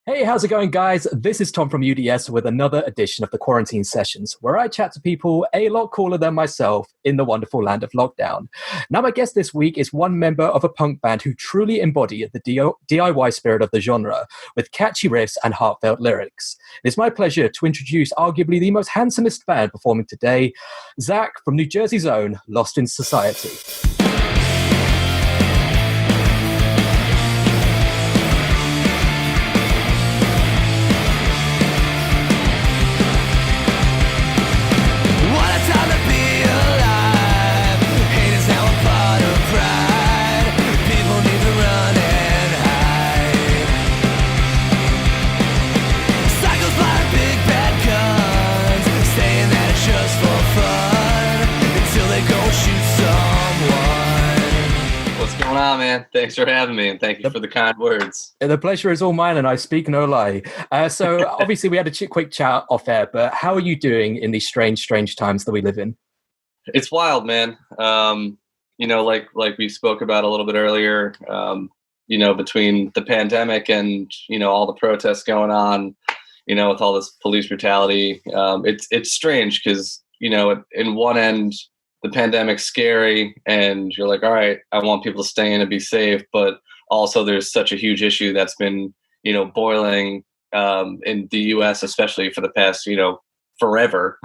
Hey, how's it going, guys? This is Tom from UDS with another edition of the Quarantine Sessions, where I chat to people a lot cooler than myself in the wonderful land of lockdown. Now, my guest this week is one member of a punk band who truly embody the DIY spirit of the genre, with catchy riffs and heartfelt lyrics. It's my pleasure to introduce arguably the most handsomest band performing today, Zach from New Jersey's own Lost in Society. Man, thanks for having me, and thank you for the kind words. The pleasure is all mine, and I speak no lie. So obviously we had a quick chat off air, but how are you doing in these strange times that we live in? It's wild, man. Like we spoke about a little bit earlier, between the pandemic and, all the protests going on, with all this police brutality, it's strange because, in one end, the pandemic's scary and you're like, all right, I want people to stay in and be safe. But also there's such a huge issue that's been, boiling in the US, especially for the past, forever.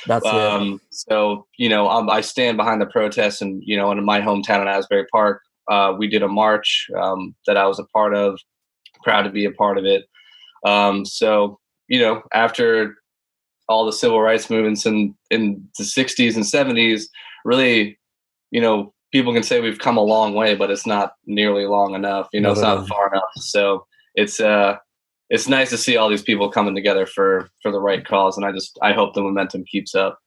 That's it. So, I stand behind the protests and, in my hometown in Asbury Park, we did a march that I was a part of, proud to be a part of it. So, after all the civil rights movements in the 60s and 70s, really, people can say we've come a long way, but it's not nearly long enough. It's not far enough. So it's nice to see all these people coming together for the right cause. And I hope the momentum keeps up.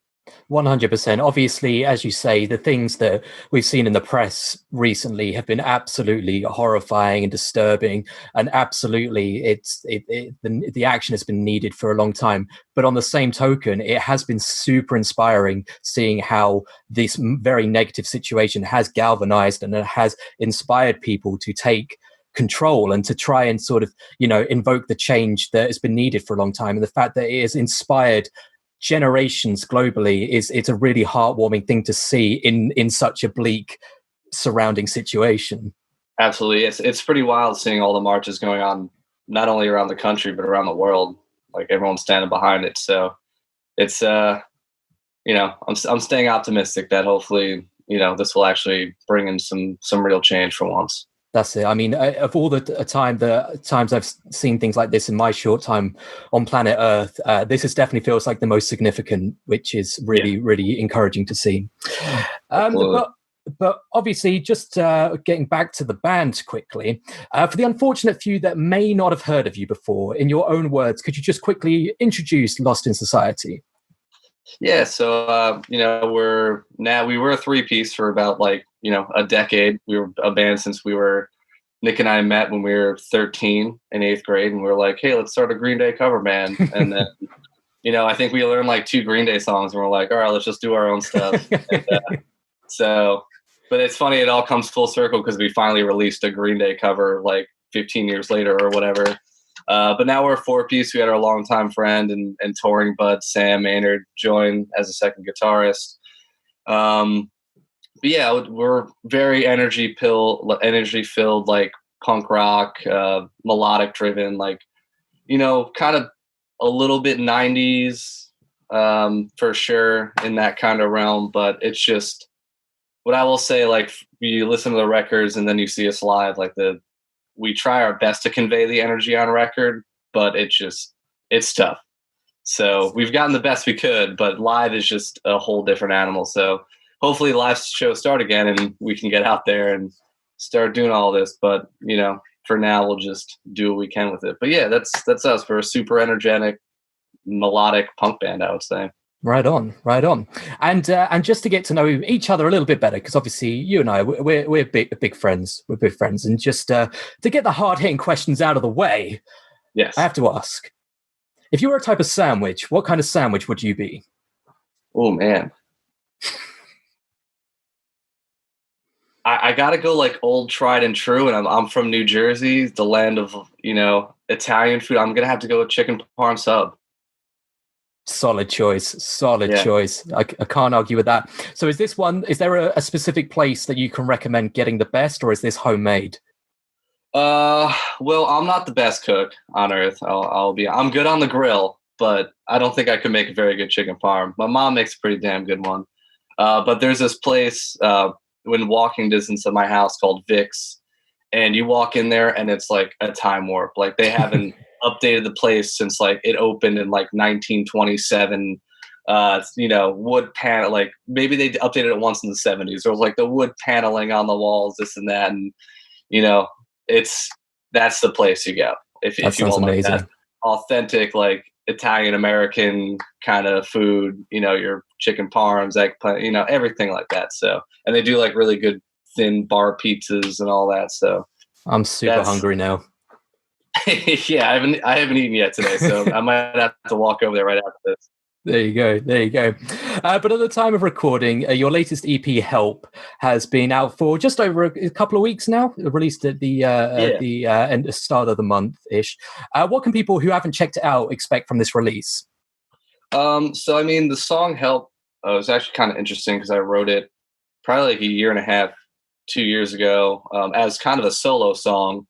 100%. Obviously, as you say, the things that we've seen in the press recently have been absolutely horrifying and disturbing, and absolutely the action has been needed for a long time. But on the same token, it has been super inspiring seeing how this very negative situation has galvanized and it has inspired people to take control and to try and sort of, invoke the change that has been needed for a long time. And the fact that it has inspired generations globally it's a really heartwarming thing to see in such a bleak surrounding situation. Absolutely. It's pretty wild seeing all the marches going on, not only around the country, but around the world. Like everyone's standing behind it. So it's, I'm staying optimistic that hopefully, this will actually bring in some real change for once. That's it. I mean, of all the times I've seen things like this in my short time on planet Earth, this is definitely feels like the most significant, which is really encouraging to see. But obviously, just getting back to the band quickly, for the unfortunate few that may not have heard of you before, in your own words, could you just quickly introduce Lost in Society? Yeah, so we were a three-piece for about a decade. We were a band since Nick and I met when we were 13 in 8th grade, and we were like, hey, let's start a Green Day cover band. And then, I think we learned like 2 Green Day songs, and we're like, all right, let's just do our own stuff. But it's funny, it all comes full circle because we finally released a Green Day cover like 15 years later or whatever. But now we're a 4-piece. We had our longtime friend and touring bud, Sam Maynard, join as a second guitarist. But yeah, we're very energy filled, like punk rock, melodic driven, like, kind of a little bit 90s for sure in that kind of realm. But it's just what I will say, like you listen to the records and then you see us live, like we try our best to convey the energy on record, but it's tough. So we've gotten the best we could, but live is just a whole different animal. So hopefully live shows start again and we can get out there and start doing all this. But, for now, we'll just do what we can with it. But yeah, that's us. We're a super energetic, melodic punk band, I would say. Right on. And just to get to know each other a little bit better, because obviously you and I, we're big friends. We're big friends. And just to get the hard-hitting questions out of the way, yes, I have to ask, if you were a type of sandwich, what kind of sandwich would you be? Oh, man. I got to go like old tried and true. And I'm from New Jersey, the land of, Italian food, I'm gonna have to go with chicken parm sub. Solid choice. Solid Yeah. choice. I can't argue with that. So is there a specific place that you can recommend getting the best, or is this homemade? Well, I'm not the best cook on earth. I'm good on the grill, but I don't think I could make a very good chicken parm. My mom makes a pretty damn good one. But there's this place within walking distance of my house called Vic's, and you walk in there and it's like a time warp. Like they haven't updated the place since like it opened in like 1927. Wood panel, like maybe they updated it once in the 70s. There was like the wood paneling on the walls, this and that, and you know, that's the place you go if you want like that authentic like Italian American kind of food. Your chicken parms, eggplant, everything like that. So, and they do like really good thin bar pizzas and all that. So I'm super hungry now. Yeah, I haven't eaten yet today, so I might have to walk over there right after this. There you go. But at the time of recording, your latest EP, Help, has been out for just over a couple of weeks now. Released at the start of the month-ish. What can people who haven't checked it out expect from this release? So I mean, the song Help was actually kind of interesting because I wrote it probably like a year and a half, 2 years ago, as kind of a solo song.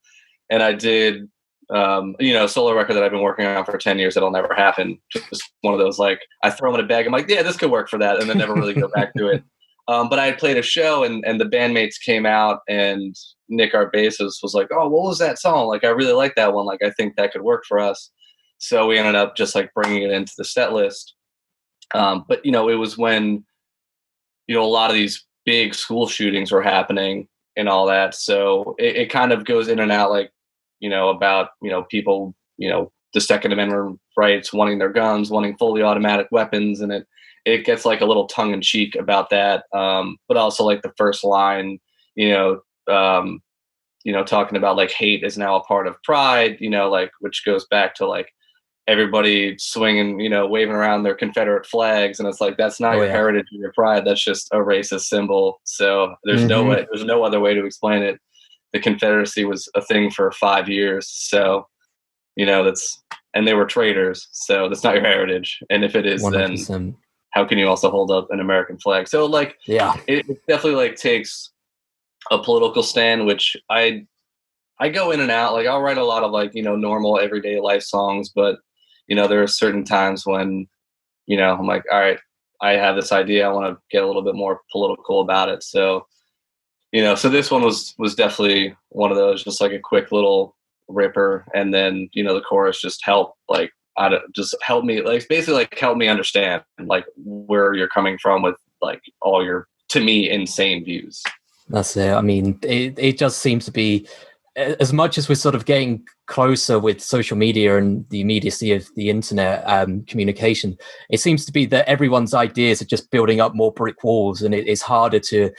And I did a solo record that I've been working on for 10 years that'll never happen. Just one of those, like, I throw them in a bag. I'm like, yeah, this could work for that. And then never really go back to it. But I had played a show and the bandmates came out and Nick, our bassist, was like, oh, what was that song? Like, I really like that one. Like, I think that could work for us. So we ended up just like bringing it into the set list. But it was when, a lot of these big school shootings were happening and all that. So it kind of goes in and out, like, about, people, the Second Amendment rights, wanting their guns, wanting fully automatic weapons. And it gets like a little tongue in cheek about that. But also like the first line, talking about like hate is now a part of pride, like, which goes back to like everybody swinging, waving around their Confederate flags. And it's like, that's not your heritage or your pride. That's just a racist symbol. So there's no other way to explain it. The Confederacy was a thing for 5 years. So, and they were traitors. So that's not your heritage. And if it is, 100%. Then how can you also hold up an American flag? So like, it definitely like takes a political stand, which I go in and out. Like I'll write a lot of like, normal everyday life songs, but there are certain times when, I'm like, all right, I have this idea. I want to get a little bit more political about it. So, so this one was definitely one of those, just like a quick little ripper. And then, the chorus just help me, like basically like help me understand like where you're coming from with like all your, to me, insane views. That's it. I mean, it just seems to be, as much as we're sort of getting closer with social media and the immediacy of the internet communication, it seems to be that everyone's ideas are just building up more brick walls, and it's harder to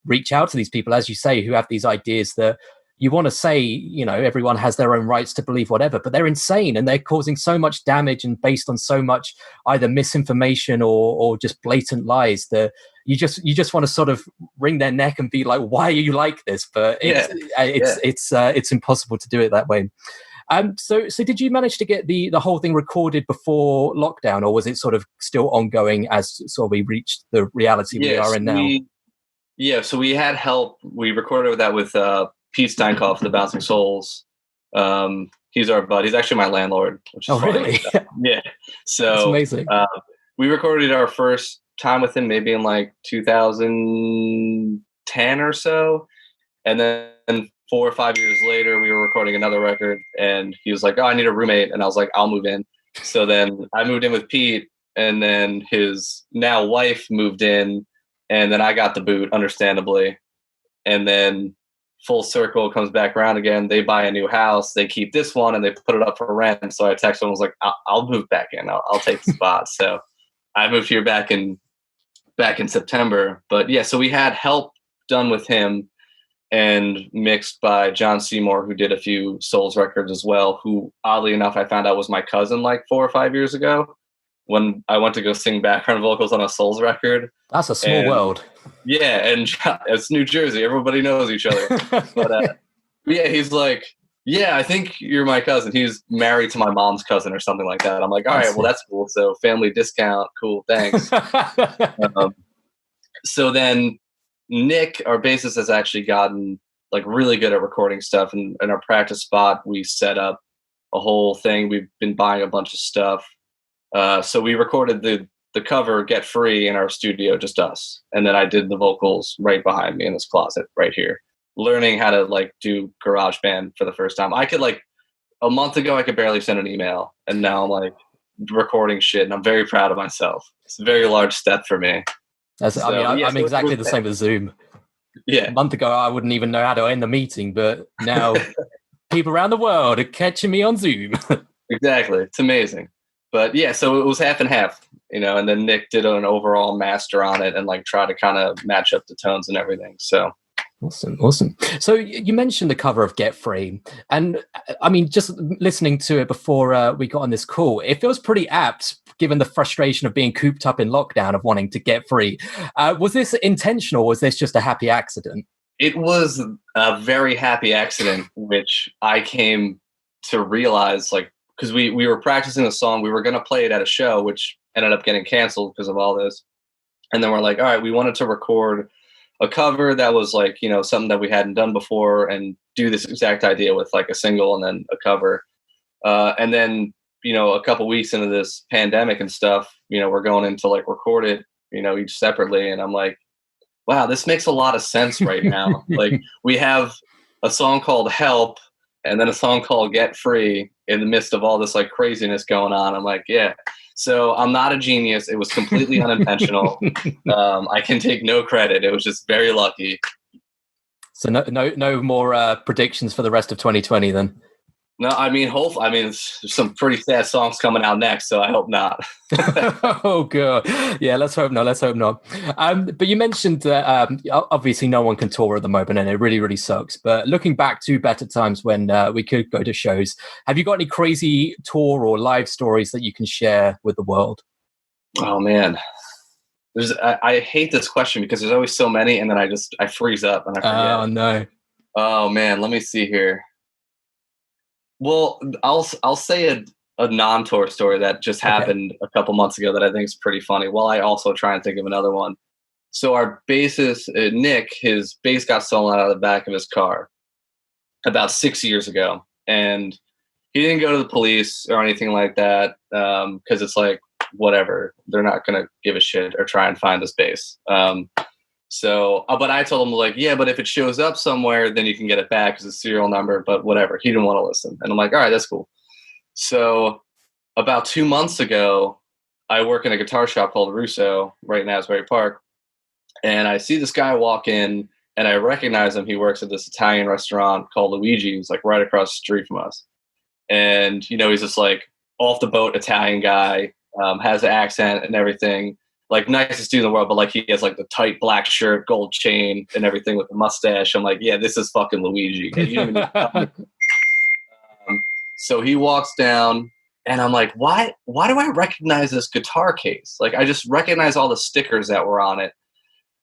reach out to these people, as you say, who have these ideas that you want to say, everyone has their own rights to believe whatever, but they're insane and they're causing so much damage and based on so much either misinformation or just blatant lies that you just want to sort of wring their neck and be like, why are you like this? But it's impossible to do it that way. So did you manage to get the whole thing recorded before lockdown, or was it sort of still ongoing as sort of we reached the reality we are in now? So we had help. We recorded that with Pete Steinkoff, the Bouncing Souls. He's our bud. He's actually my landlord. Which is funny. Really? Yeah. So that's amazing. We recorded our first time with him maybe in like 2010 or so, and then 4 or 5 years later, we were recording another record, and he was like, "Oh, I need a roommate," and I was like, "I'll move in." So then I moved in with Pete, and then his now wife moved in, and then I got the boot, understandably, and then full circle comes back around again. They buy a new house, they keep this one, and they put it up for rent. So I texted him, I was like, "I'll move back in. I'll take the spot." So I moved here back in September. But yeah, so we had help done with him and mixed by John Seymour, who did a few Souls records as well, who oddly enough I found out was my cousin like 4 or 5 years ago when I went to go sing background vocals on a Souls record. That's a small world. Yeah, and it's New Jersey. Everybody knows each other. But yeah, he's like, Yeah, I think you're my cousin. He's married to my mom's cousin or something like that. I'm like, all I right, well, see. that's cool. So family discount. Cool. Thanks. Um, so then Nick, our bassist, has actually gotten like really good at recording stuff. And in our practice spot, we set up a whole thing. We've been buying a bunch of stuff. So we recorded the cover "Get Free" in our studio, just us, and then I did the vocals right behind me in this closet right here, learning how to like do GarageBand for the first time. I could like a month ago I could barely send an email, and now I'm like recording shit, and I'm very proud of myself. It's a very large step for me. I mean, So yeah, I'm so it exactly was, the same with Zoom. A yeah, month ago, I wouldn't even know how to end the meeting, but now people around the world are catching me on Zoom. exactly. It's amazing. But yeah, so it was half and half, and then Nick did an overall master on it and like try to kind of match up the tones and everything. So Awesome. So you mentioned the cover of Get Free, and I mean, just listening to it before we got on this call, it feels pretty apt given the frustration of being cooped up in lockdown of wanting to get free. Was this intentional, or was this just a happy accident? it was a very happy accident, which I came to realize, like, because we were practicing the song, we were going to play it at a show, which ended up getting canceled because of all this. And then we're like, all right, we wanted to record a cover that was like, something that we hadn't done before and do this exact idea with like a single and then a cover. And then, a couple weeks into this pandemic and stuff, we're going in to like record it, each separately. And I'm like, wow, this makes a lot of sense right now. Like we have a song called Help and then a song called Get Free in the midst of all this like craziness going on. I'm like, yeah. So I'm not a genius. It was completely unintentional. I can take no credit. It was just very lucky. So no more predictions for the rest of 2020 then. No, I mean, there's some pretty sad songs coming out next, so I hope not. Oh god, yeah. Let's hope not. Let's hope not. But you mentioned that obviously no one can tour at the moment, and it really sucks. But looking back to better times when we could go to shows, have you got any crazy tour or live stories that you can share with the world? Oh man, I hate this question because there's always so many, and then I freeze up and I forget. Oh no. Oh man, let me see here. Well, I'll say a non-tour story that just Okay. happened a couple months ago that I think is pretty funny. While I also try and think of another one. So our bassist Nick, his bass got stolen out of the back of his car about 6 years ago, and he didn't go to the police or anything like that because it's like whatever, they're not gonna give a shit or try and find this bass. But I told him like, yeah, but if it shows up somewhere, then you can get it back as a serial number. But whatever, he didn't want to listen, and I'm like, all right, that's cool. So about 2 months ago, I work in a guitar shop called Russo right in Asbury Park, and I see this guy walk in, and I recognize him. He works at this Italian restaurant called Luigi's, like right across the street from us. And he's just like off the boat Italian guy, has an accent and everything, like nicest dude in the world, but like he has like the tight black shirt, gold chain, and everything with the mustache. I'm like, yeah, this is fucking Luigi. And you don't even need to tell me. So he walks down, and I'm like, why do I recognize this guitar case? Like I just recognize all the stickers that were on it.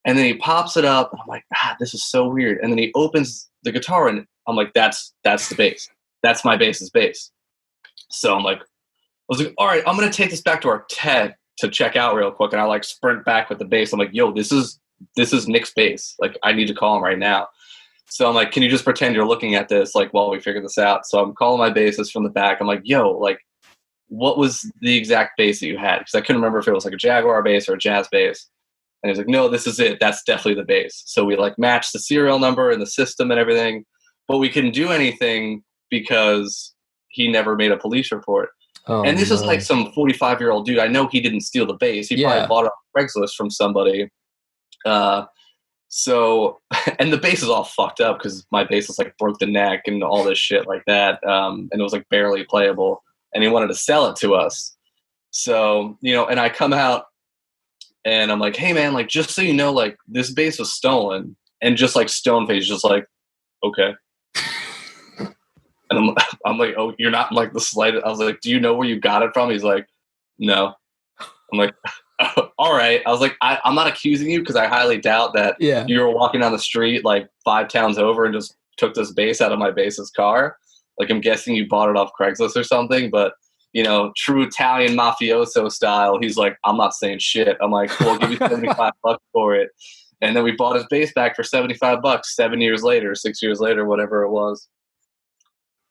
And then he pops it up, and I'm like, this is so weird. And then he opens the guitar, and I'm like, that's the bass. That's my bass's bass. So I was like, all right, I'm gonna take this back to our tech to check out real quick. And I like sprint back with the bass. I'm like, yo, this is Nick's bass. Like I need to call him right now. So I'm like, can you just pretend you're looking at this like while we figure this out? So I'm calling my bassist from the back. I'm like, yo, like what was the exact bass that you had? Because I couldn't remember if it was like a Jaguar bass or a jazz bass. And he's like, no, this is it. That's definitely the bass. So we like matched the serial number and the system and everything, but we couldn't do anything because he never made a police report. Oh, And this is no. like some 45-year-old dude. I know he didn't steal the bass. He probably bought it on Craigslist from somebody. And the bass is all fucked up because my bassist like broke the neck and all this shit like that. And it was like barely playable. And he wanted to sell it to us. So, and I come out and I'm like, hey man, like just so you know, like this bass was stolen. And just like stone face, just like, okay. And I'm like, oh, you're not like the slightest. I was like, do you know where you got it from? He's like, no. I'm like, all right. I was like, I'm not accusing you because I highly doubt that you were walking down the street like 5 towns over and just took this bass out of my bass's car. Like, I'm guessing you bought it off Craigslist or something, but you know, true Italian mafioso style, he's like, I'm not saying shit. I'm like, cool, I'll give you $75 for it. And then we bought his bass back for $75 7 years later, 6 years later, whatever it was.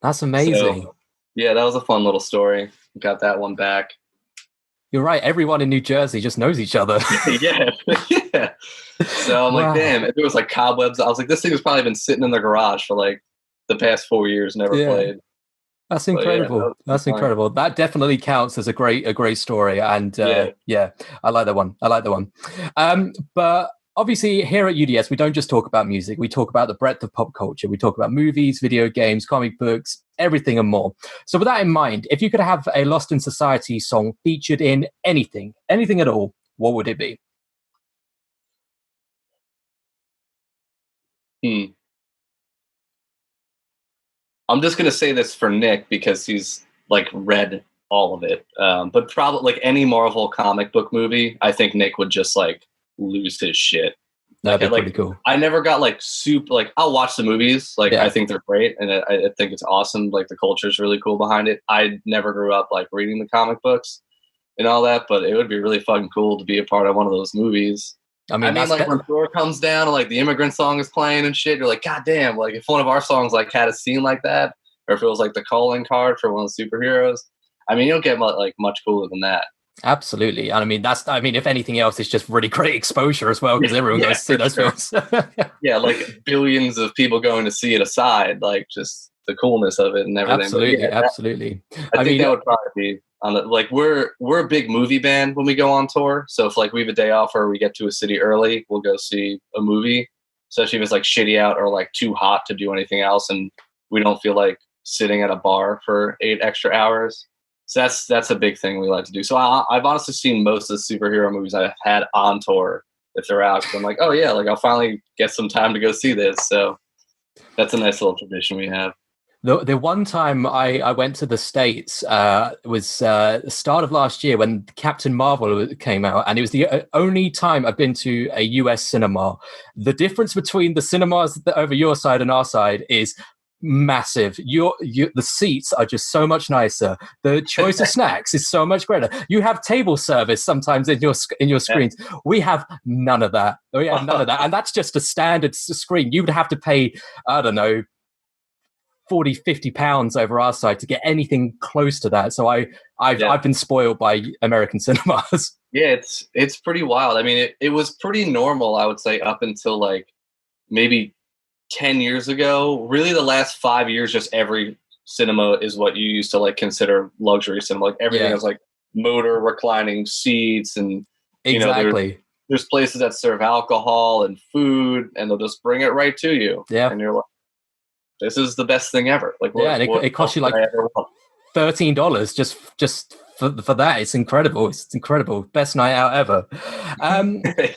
That's amazing. So, yeah, that was a fun little story. Got that one back. You're right. Everyone in New Jersey just knows each other. Yeah. Yeah. So I'm like, damn, if it was like cobwebs, I was like, this thing has probably been sitting in the garage for like the past 4 years, never played. That's incredible. That's incredible. That definitely counts as a great story. And yeah, I like that one. But obviously here at UDS, we don't just talk about music. We talk about the breadth of pop culture. We talk about movies, video games, comic books, everything and more. So with that in mind, if you could have a Lost in Society song featured in anything at all, what would it be? I'm just gonna say this for Nick because he's like read all of it. But probably like any Marvel comic book movie, I think Nick would just like lose his shit. That'd be like, pretty cool. I never got like super like I'll watch the movies. Like I think they're great and I think it's awesome. Like the culture is really cool behind it. I never grew up like reading the comic books and all that, but it would be really fucking cool to be a part of one of those movies. I mean like when Thor comes down and like the immigrant song is playing and shit, you're like, God damn, like if one of our songs like had a scene like that, or if it was like the calling card for one of the superheroes, I mean, you don't get much cooler than that. Absolutely. And I mean, if anything else, it's just really great exposure as well, because everyone goes to see those films. Yeah, like billions of people going to see it aside, like just the coolness of it and everything. Absolutely, absolutely. I think that would probably be on the, like we're a big movie band when we go on tour. So if like we have a day off or we get to a city early, we'll go see a movie, especially if it's like shitty out or like too hot to do anything else and we don't feel like sitting at a bar for 8 extra hours. So that's a big thing we like to do. So I've honestly seen most of the superhero movies I've had on tour if they're out. Because I'm like, oh yeah, like I'll finally get some time to go see this. So that's a nice little tradition we have. The one time I went to the States was the start of last year when Captain Marvel came out, and it was the only time I've been to a US cinema. The difference between the cinemas over your side and our side is massive. The seats are just so much nicer. The choice of snacks is so much greater. You have table service sometimes in your screens. Yeah. We have none of that. And that's just a standard screen. You would have to pay, I don't know, 40-50 pounds over our side to get anything close to that. So I've been spoiled by American cinemas. Yeah, it's pretty wild. I mean, it was pretty normal, I would say, up until like maybe 10 years ago. Really the last 5 years, just every cinema is what you used to like consider luxury cinema. Like everything is like motor reclining seats and exactly. There's places that serve alcohol and food and they'll just bring it right to you. Yeah. And you're like, this is the best thing ever. Like, and it costs you like $13 just for that. It's incredible. It's incredible. Best night out ever.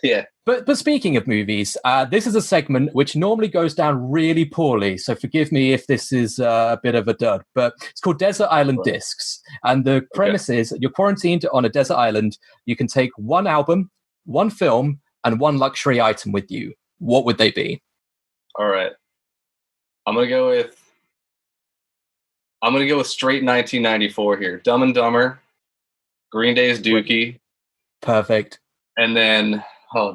Yeah. But speaking of movies, this is a segment which normally goes down really poorly. So forgive me if this is a bit of a dud. But it's called Desert Island Discs, and the premise is you're quarantined on a desert island. You can take one album, one film, and one luxury item with you. What would they be? All right. I'm gonna go with straight 1994 here. Dumb and Dumber, Green Day's Dookie. Perfect. And then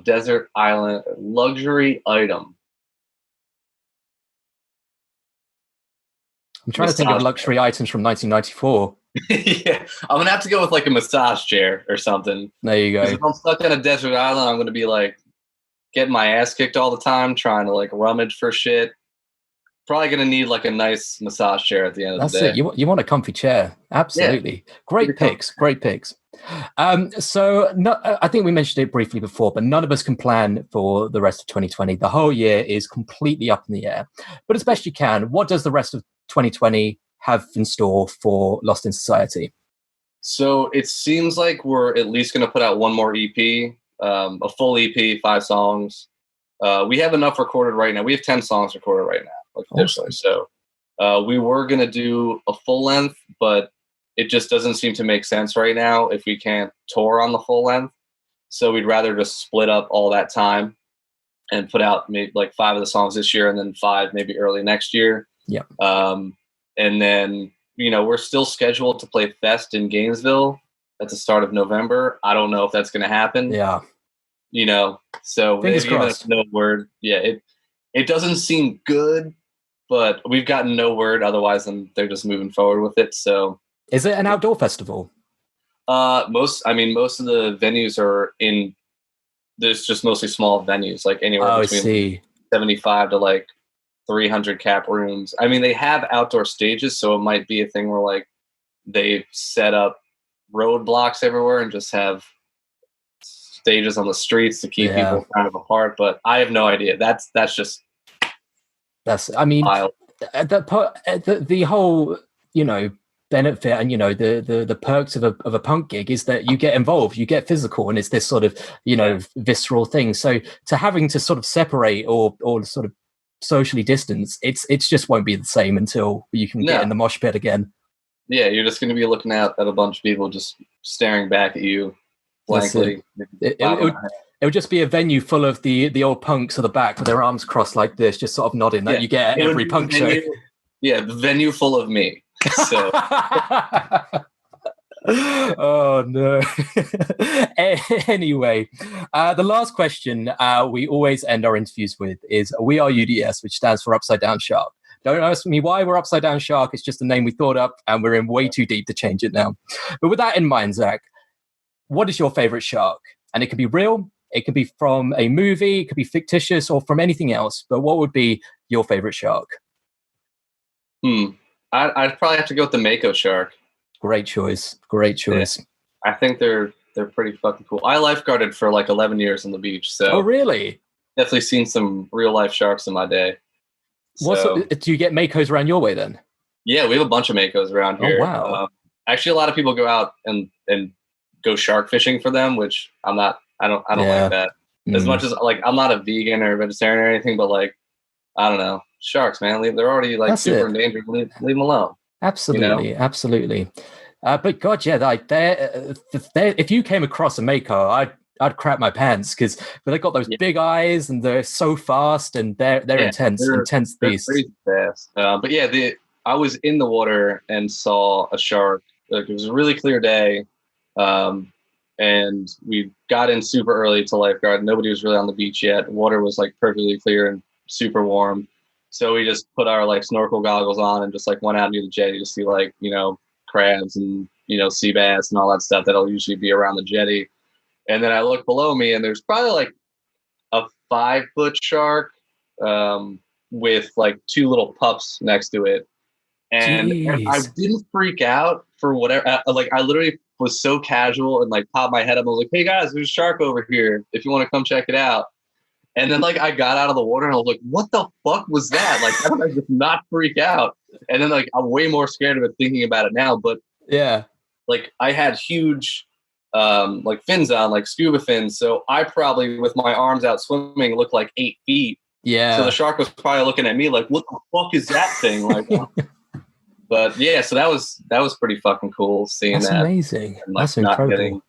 Desert Island luxury item. I'm trying to think of luxury items from 1994. Yeah, I'm gonna have to go with like a massage chair or something. There you go. If I'm stuck on a desert island, I'm gonna be like getting my ass kicked all the time, trying to like rummage for shit. Probably going to need like a nice massage chair at the end of the day. That's it. You want a comfy chair. Absolutely. Yeah. Great picks. So I think we mentioned it briefly before, but none of us can plan for the rest of 2020. The whole year is completely up in the air. But as best you can, what does the rest of 2020 have in store for Lost in Society? So it seems like we're at least going to put out one more EP, a full EP, 5 songs. We have enough recorded right now. We have 10 songs recorded right now. Like awesome. So we were going to do a full length, but it just doesn't seem to make sense right now if we can't tour on the full length. So we'd rather just split up all that time and put out maybe like 5 of the songs this year and then 5 maybe early next year. Yeah. And then, we're still scheduled to play Fest in Gainesville at the start of November. I don't know if that's going to happen. Yeah. So Fingers they've given us crossed. no word. Yeah, it doesn't seem good, but we've gotten no word. Otherwise, then they're just moving forward with it. So, is it an outdoor festival? Most of the venues are in. There's just mostly small venues, like anywhere between 75 to like 300 cap rooms. I mean, they have outdoor stages, so it might be a thing where like they set up roadblocks everywhere and just have stages on the streets to keep people kind of apart. But I have no idea. That's I mean, wild. The whole, benefit and the perks of a punk gig is that you get involved, you get physical, and it's this sort of visceral thing. So to having to sort of separate or sort of socially distance, it's just won't be the same until you can get in the mosh pit again. Yeah, you're just going to be looking at a bunch of people just staring back at you blankly. It would just be a venue full of the old punks at the back with their arms crossed like this, just sort of nodding that you get at every punk show. Yeah, the venue full of me. So. Oh no. Anyway, the last question we always end our interviews with is we are UDS, which stands for Upside Down Shark. Don't ask me why we're Upside Down Shark. It's just a name we thought up, and we're in way too deep to change it now. But with that in mind, Zach, what is your favorite shark? And it can be real, it could be from a movie, it could be fictitious, or from anything else. But what would be your favorite shark? I'd probably have to go with the Mako shark. Great choice. Yeah. I think they're pretty fucking cool. I lifeguarded for like 11 years on the beach. So. Oh, really? Definitely seen some real life sharks in my day. Do you get Makos around your way then? Yeah, we have a bunch of Makos around here. Oh, wow. Actually, a lot of people go out and go shark fishing for them, which I'm not. I don't like that. As much as like I'm not a vegan or vegetarian or anything, but like I don't know, sharks, man. They're already like super endangered. Leave them alone. Absolutely. But God, yeah, like if you came across a Mako, I'd crap my pants because they got those big eyes and they're so fast and they're intense beasts. They're crazy fast. But yeah, I was in the water and saw a shark. Like, it was a really clear day, and we got in super early to lifeguard. Nobody was really on the beach yet. Water was like perfectly clear and super warm. So we just put our like snorkel goggles on and just like went out near the jetty to see like crabs and sea bass and all that stuff that'll usually be around the jetty. And then I look below me, and there's probably like a 5-foot shark with like 2 little pups next to it. And I didn't freak out for whatever. Like I literally was so casual and like popped my head up. I was like, "Hey guys, there's a shark over here. If you want to come check it out." And then like I got out of the water and I was like, "What the fuck was that?" Like how did I just not freak out? And then like I'm way more scared of it thinking about it now. But yeah, like I had huge. Like fins on, like scuba fins. So I probably, with my arms out swimming, looked like 8 feet. Yeah. So the shark was probably looking at me like, "What the fuck is that thing?" Like, but yeah, so that was pretty fucking cool seeing that. That's amazing. And, like, that's incredible. Not getting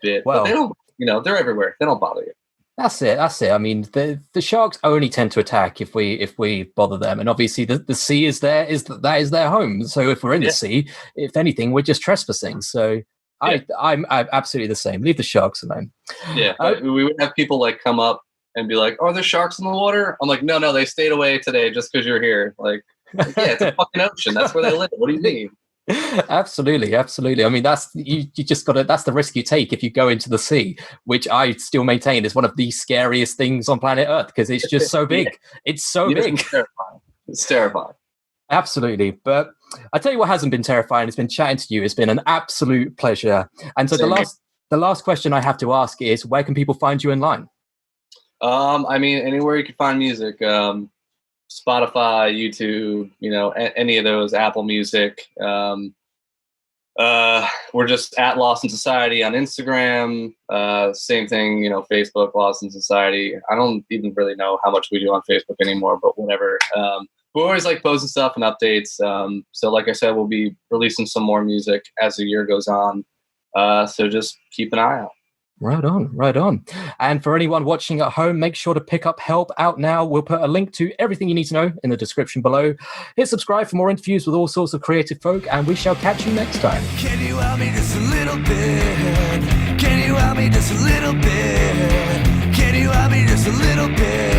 bit. Well, but they don't. They're everywhere. They don't bother you. That's it. I mean, the sharks only tend to attack if we bother them, and obviously the sea is their home. So if we're in the sea, if anything, we're just trespassing. So. Yeah. I'm absolutely the same. Leave the sharks alone. Yeah, we would have people like come up and be like, "Are there sharks in the water?" I'm like, "No, they stayed away today just because you're here." Like, yeah, it's a fucking ocean. That's where they live. What do you mean? Absolutely. I mean, that's you just got to. That's the risk you take if you go into the sea, which I still maintain is one of the scariest things on planet Earth because it's just so big. It's so big. It's terrifying. Absolutely. But I tell you what hasn't been terrifying. It's been chatting to you. It's been an absolute pleasure. And so the last question I have to ask is, where can people find you online? I mean, anywhere you can find music, Spotify, YouTube, any of those, Apple Music. We're just at Lost in Society on Instagram. Same thing, Facebook, Lost in Society. I don't even really know how much we do on Facebook anymore, but whatever. We're always like posting stuff and updates. So like I said, we'll be releasing some more music as the year goes on. So just keep an eye out. Right on, right on. And for anyone watching at home, make sure to pick up Help Out Now. We'll put a link to everything you need to know in the description below. Hit subscribe for more interviews with all sorts of creative folk, and we shall catch you next time. Can you help me just a little bit? Can you help me just a little bit? Can you help me just a little bit?